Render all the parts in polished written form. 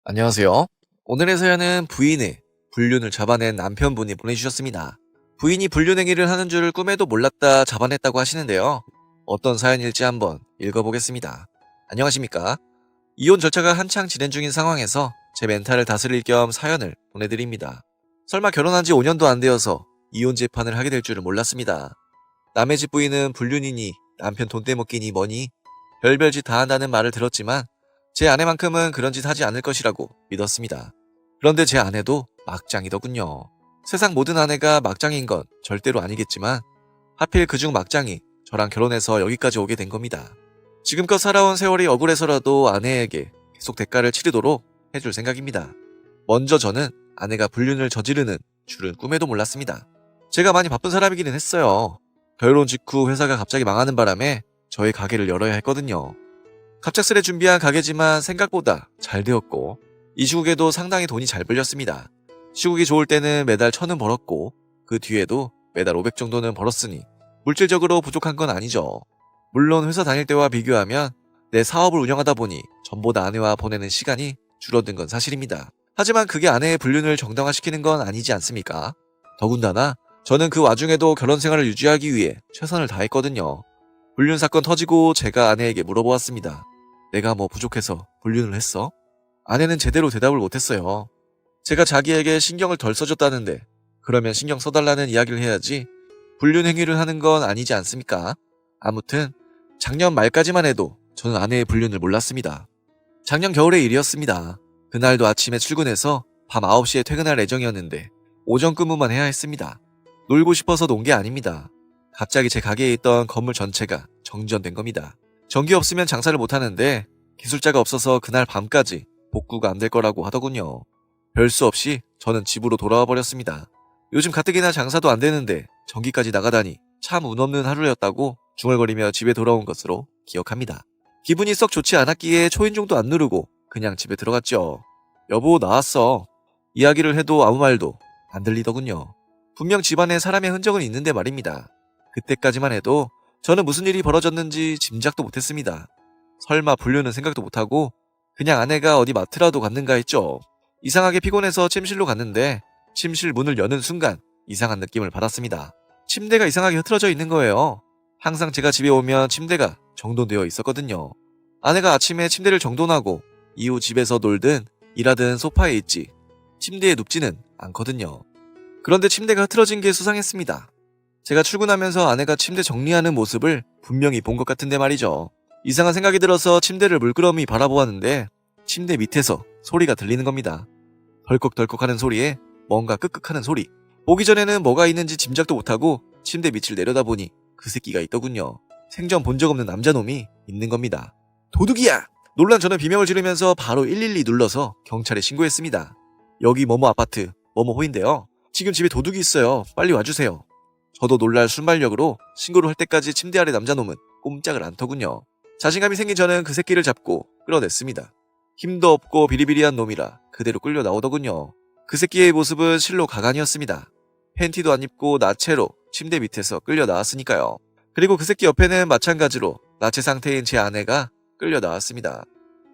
안녕하세요. 오늘의 사연은 부인의 불륜을 잡아낸 남편분이 보내주셨습니다. 부인이 불륜 행위를 하는 줄 꿈에도 몰랐다 잡아냈다고 하시는데요. 어떤 사연일지 한번 읽어보겠습니다. 안녕하십니까? 이혼 절차가 한창 진행 중인 상황에서 제 멘탈을 다스릴 겸 사연을 보내드립니다. 설마 결혼한 지 5년도 안 되어서 이혼 재판을 하게 될 줄은 몰랐습니다. 남의 집 부인은 불륜이니 남편 돈 떼먹기니 뭐니 별별 짓 다 한다는 말을 들었지만 제 아내만큼은 그런 짓 하지 않을 것이라고 믿었습니다. 그런데 제 아내도 막장이더군요. 세상 모든 아내가 막장인 건 절대로 아니겠지만 하필 그중 막장이 저랑 결혼해서 여기까지 오게 된 겁니다. 지금껏 살아온 세월이 억울해서라도 아내에게 계속 대가를 치르도록 해줄 생각입니다. 먼저 저는 아내가 불륜을 저지르는 줄은 꿈에도 몰랐습니다. 제가 많이 바쁜 사람이기는 했어요. 결혼 직후 회사가 갑자기 망하는 바람에 저의 가게를 열어야 했거든요. 갑작스레 준비한 가게지만 생각보다 잘 되었고 이 시국에도 상당히 돈이 잘 벌렸습니다. 시국이 좋을 때는 매달 1,000은 벌었고 그 뒤에도 매달 500 정도는 벌었으니 물질적으로 부족한 건 아니죠. 물론 회사 다닐 때와 비교하면 내 사업을 운영하다 보니 전보다 아내와 보내는 시간이 줄어든 건 사실입니다. 하지만 그게 아내의 불륜을 정당화시키는 건 아니지 않습니까? 더군다나 저는 그 와중에도 결혼 생활을 유지하기 위해 최선을 다했거든요. 불륜 사건 터지고 제가 아내에게 물어보았습니다. 내가 뭐 부족해서 불륜을 했어? 아내는 제대로 대답을 못했어요. 제가 자기에게 신경을 덜 써줬다는데 그러면 신경 써달라는 이야기를 해야지 불륜 행위를 하는 건 아니지 않습니까? 아무튼 작년 말까지만 해도 저는 아내의 불륜을 몰랐습니다. 작년 겨울의 일이었습니다. 그날도 아침에 출근해서 밤 9시에 퇴근할 예정이었는데 오전 근무만 해야 했습니다. 놀고 싶어서 논 게 아닙니다. 갑자기 제 가게에 있던 건물 전체가 정지된 겁니다. 전기 없으면 장사를 못하는데 기술자가 없어서 그날 밤까지 복구가 안 될 거라고 하더군요. 별 수 없이 저는 집으로 돌아와 버렸습니다. 요즘 가뜩이나 장사도 안 되는데 전기까지 나가다니 참 운 없는 하루였다고 중얼거리며 집에 돌아온 것으로 기억합니다. 기분이 썩 좋지 않았기에 초인종도 안 누르고 그냥 집에 들어갔죠. 여보 나왔어. 이야기를 해도 아무 말도 안 들리더군요. 분명 집안에 사람의 흔적은 있는데 말입니다. 그때까지만 해도 저는 무슨 일이 벌어졌는지 짐작도 못했습니다. 설마 불륜은 생각도 못하고 그냥 아내가 어디 마트라도 갔는가 했죠. 이상하게 피곤해서 침실로 갔는데 침실 문을 여는 순간 이상한 느낌을 받았습니다. 침대가 이상하게 흐트러져 있는 거예요. 항상 제가 집에 오면 침대가 정돈되어 있었거든요. 아내가 아침에 침대를 정돈하고 이후 집에서 놀든 일하든 소파에 있지 침대에 눕지는 않거든요. 그런데 침대가 흐트러진 게 수상했습니다. 제가 출근하면서 아내가 침대 정리하는 모습을 분명히 본 것 같은데 말이죠. 이상한 생각이 들어서 침대를 물끄러미 바라보았는데 침대 밑에서 소리가 들리는 겁니다. 덜컥덜컥 하는 소리에 뭔가 끄끄하는 소리. 보기 전에는 뭐가 있는지 짐작도 못하고 침대 밑을 내려다보니 그 새끼가 있더군요. 생전 본 적 없는 남자놈이 있는 겁니다. 도둑이야! 놀란 저는 비명을 지르면서 바로 112 눌러서 경찰에 신고했습니다. 여기 뭐뭐 아파트 뭐뭐호인데요. 지금 집에 도둑이 있어요. 빨리 와주세요. 저도 놀랄 순발력으로 신고를 할 때까지 침대 아래 남자놈은 꼼짝을 않더군요. 자신감이 생긴 저는 그 새끼를 잡고 끌어냈습니다. 힘도 없고 비리비리한 놈이라 그대로 끌려 나오더군요. 그 새끼의 모습은 실로 가관이었습니다. 팬티도 안 입고 나체로 침대 밑에서 끌려 나왔으니까요. 그리고 그 새끼 옆에는 마찬가지로 나체 상태인 제 아내가 끌려 나왔습니다.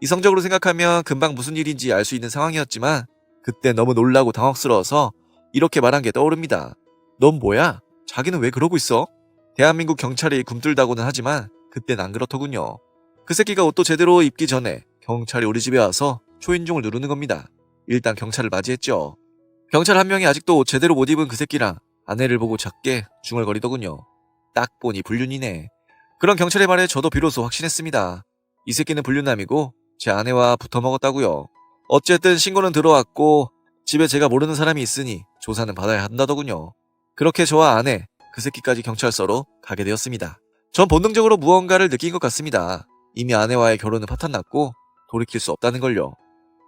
이성적으로 생각하면 금방 무슨 일인지 알 수 있는 상황이었지만 그때 너무 놀라고 당혹스러워서 이렇게 말한 게 떠오릅니다. 넌 뭐야? 자기는 왜 그러고 있어? 대한민국 경찰이 굼뜰다고는 하지만 그땐 안 그렇더군요. 그 새끼가 옷도 제대로 입기 전에 경찰이 우리 집에 와서 초인종을 누르는 겁니다. 일단 경찰을 맞이했죠. 경찰 한 명이 아직도 옷 제대로 못 입은 그 새끼랑 아내를 보고 작게 중얼거리더군요. 딱 보니 불륜이네. 그런 경찰의 말에 저도 비로소 확신했습니다. 이 새끼는 불륜남이고 제 아내와 붙어먹었다고요. 어쨌든 신고는 들어왔고 집에 제가 모르는 사람이 있으니 조사는 받아야 한다더군요. 그렇게 저와 아내, 그 새끼까지 경찰서로 가게 되었습니다. 전 본능적으로 무언가를 느낀 것 같습니다. 이미 아내와의 결혼은 파탄났고 돌이킬 수 없다는 걸요.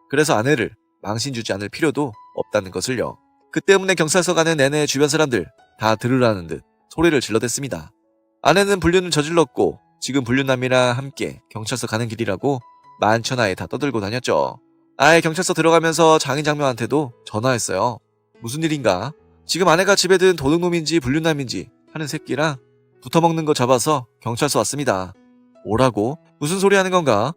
그래서 아내를 망신 주지 않을 필요도 없다는 것을요. 그 때문에 경찰서 가는 내내 주변 사람들 다 들으라는 듯 소리를 질러댔습니다. 아내는 불륜을 저질렀고 지금 불륜남이랑 함께 경찰서 가는 길이라고 만천하에 다 떠들고 다녔죠. 아예 경찰서 들어가면서 장인장모한테도 전화했어요. 무슨 일인가? 지금 아내가 집에 든 도둑놈인지 불륜남인지 하는 새끼랑 붙어먹는 거 잡아서 경찰서 왔습니다. 뭐라고? 무슨 소리 하는 건가?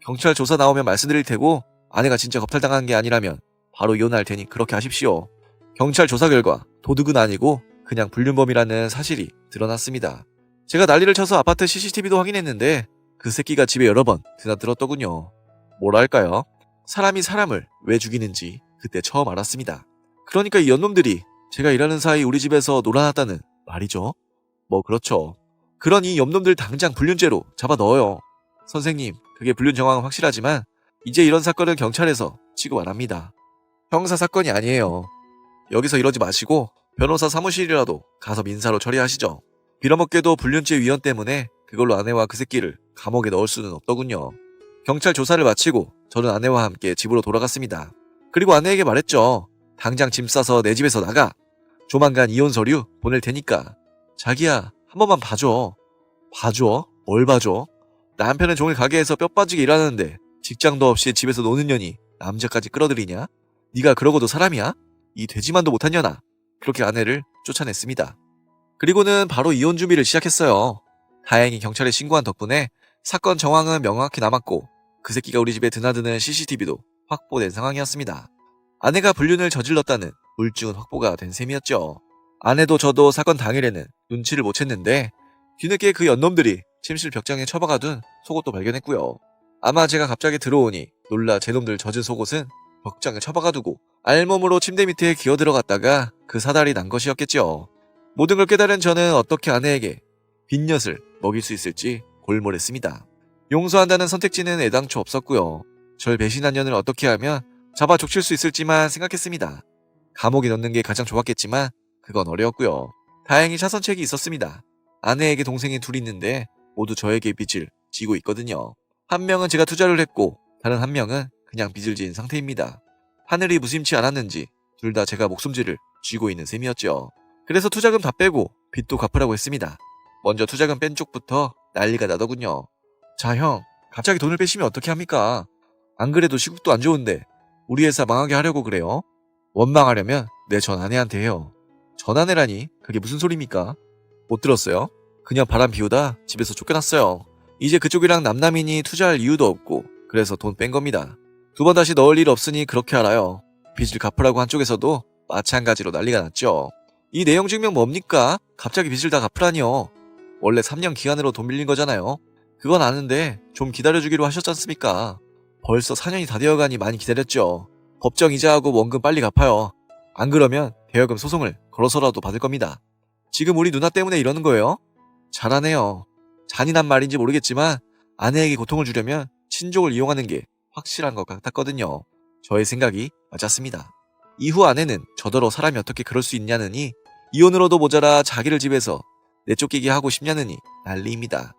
경찰 조사 나오면 말씀드릴 테고 아내가 진짜 겁탈당한 게 아니라면 바로 이혼할 테니 그렇게 하십시오. 경찰 조사 결과 도둑은 아니고 그냥 불륜범이라는 사실이 드러났습니다. 제가 난리를 쳐서 아파트 CCTV도 확인했는데 그 새끼가 집에 여러 번 드나들었더군요. 뭐랄까요? 사람이 사람을 왜 죽이는지 그때 처음 알았습니다. 그러니까 이 연놈들이 제가 일하는 사이 우리 집에서 놀아났다는 말이죠. 뭐 그렇죠. 그런 이 염놈들 당장 불륜죄로 잡아 넣어요. 선생님, 그게 불륜 정황은 확실하지만 이제 이런 사건은 경찰에서 취급 안 합니다. 형사 사건이 아니에요. 여기서 이러지 마시고 변호사 사무실이라도 가서 민사로 처리하시죠. 빌어먹게도 불륜죄 위헌 때문에 그걸로 아내와 그 새끼를 감옥에 넣을 수는 없더군요. 경찰 조사를 마치고 저는 아내와 함께 집으로 돌아갔습니다. 그리고 아내에게 말했죠. 당장 짐 싸서 내 집에서 나가. 조만간 이혼 서류 보낼 테니까. 자기야, 한 번만 봐줘. 봐줘? 뭘 봐줘? 남편은 종일 가게에서 뼈 빠지게 일하는데 직장도 없이 집에서 노는 년이 남자까지 끌어들이냐? 네가 그러고도 사람이야? 이 돼지만도 못한 년아. 그렇게 아내를 쫓아냈습니다. 그리고는 바로 이혼 준비를 시작했어요. 다행히 경찰에 신고한 덕분에 사건 정황은 명확히 남았고 그 새끼가 우리 집에 드나드는 CCTV도 확보된 상황이었습니다. 아내가 불륜을 저질렀다는 물증은 확보가 된 셈이었죠. 아내도 저도 사건 당일에는 눈치를 못 챘는데 뒤늦게 그 연놈들이 침실 벽장에 처박아둔 속옷도 발견했고요. 아마 제가 갑자기 들어오니 놀라 제 놈들 젖은 속옷은 벽장에 처박아두고 알몸으로 침대 밑에 기어 들어갔다가 그 사달이 난 것이었겠죠. 모든 걸 깨달은 저는 어떻게 아내에게 빈엿을 먹일 수 있을지 골몰했습니다. 용서한다는 선택지는 애당초 없었고요. 절 배신한 년을 어떻게 하면 잡아 족칠 수 있을지만 생각했습니다. 감옥에 넣는 게 가장 좋았겠지만 그건 어려웠고요. 다행히 차선책이 있었습니다. 아내에게 동생이 둘 있는데 모두 저에게 빚을 지고 있거든요. 한 명은 제가 투자를 했고 다른 한 명은 그냥 빚을 지은 상태입니다. 하늘이 무심치 않았는지 둘 다 제가 목숨질을 쥐고 있는 셈이었죠. 그래서 투자금 다 빼고 빚도 갚으라고 했습니다. 먼저 투자금 뺀 쪽부터 난리가 나더군요. 자 형, 갑자기 돈을 빼시면 어떻게 합니까? 안 그래도 시국도 안 좋은데 우리 회사 망하게 하려고 그래요? 원망하려면 내 전 아내한테 해요. 전 아내라니 그게 무슨 소리입니까? 못 들었어요? 그냥 바람 피우다 집에서 쫓겨났어요. 이제 그쪽이랑 남남이니 투자할 이유도 없고 그래서 돈 뺀 겁니다. 두 번 다시 넣을 일 없으니 그렇게 알아요. 빚을 갚으라고 한 쪽에서도 마찬가지로 난리가 났죠. 이 내용 증명 뭡니까? 갑자기 빚을 다 갚으라니요. 원래 3년 기한으로 돈 빌린 거잖아요. 그건 아는데 좀 기다려주기로 하셨지 않습니까? 벌써 4년이 다 되어가니 많이 기다렸죠. 법정 이자하고 원금 빨리 갚아요. 안 그러면 대여금 소송을 걸어서라도 받을 겁니다. 지금 우리 누나 때문에 이러는 거예요? 잘하네요. 잔인한 말인지 모르겠지만 아내에게 고통을 주려면 친족을 이용하는 게 확실한 것 같았거든요. 저의 생각이 맞았습니다. 이후 아내는 저더러 사람이 어떻게 그럴 수 있냐느니 이혼으로도 모자라 자기를 집에서 내쫓기게 하고 싶냐느니 난리입니다.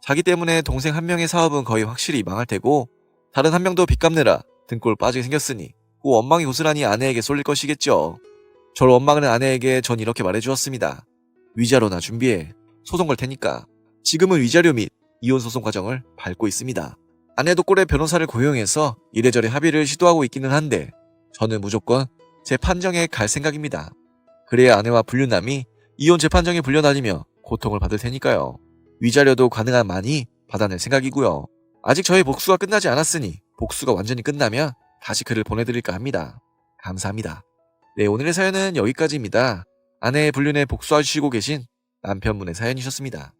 자기 때문에 동생 한 명의 사업은 거의 확실히 망할 테고 다른 한 명도 빚 갚느라 등골 빠지게 생겼으니 그 원망이 고스란히 아내에게 쏠릴 것이겠죠. 저를 원망하는 아내에게 전 이렇게 말해주었습니다. 위자료나 준비해. 소송 걸 테니까. 지금은 위자료 및 이혼소송 과정을 밟고 있습니다. 아내도 꼴에 변호사를 고용해서 이래저래 합의를 시도하고 있기는 한데 저는 무조건 제 판정에 갈 생각입니다. 그래야 아내와 불륜남이 이혼 재판정에 불려다니며 고통을 받을 테니까요. 위자료도 가능한 많이 받아낼 생각이고요. 아직 저의 복수가 끝나지 않았으니 복수가 완전히 끝나면 다시 글을 보내드릴까 합니다. 감사합니다. 네, 오늘의 사연은 여기까지입니다. 아내의 불륜에 복수하시고 계신 남편분의 사연이셨습니다.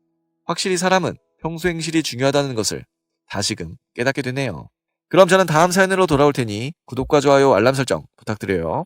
확실히 사람은 평소 행실이 중요하다는 것을 다시금 깨닫게 되네요. 그럼 저는 다음 사연으로 돌아올 테니 구독과 좋아요, 알람 설정 부탁드려요.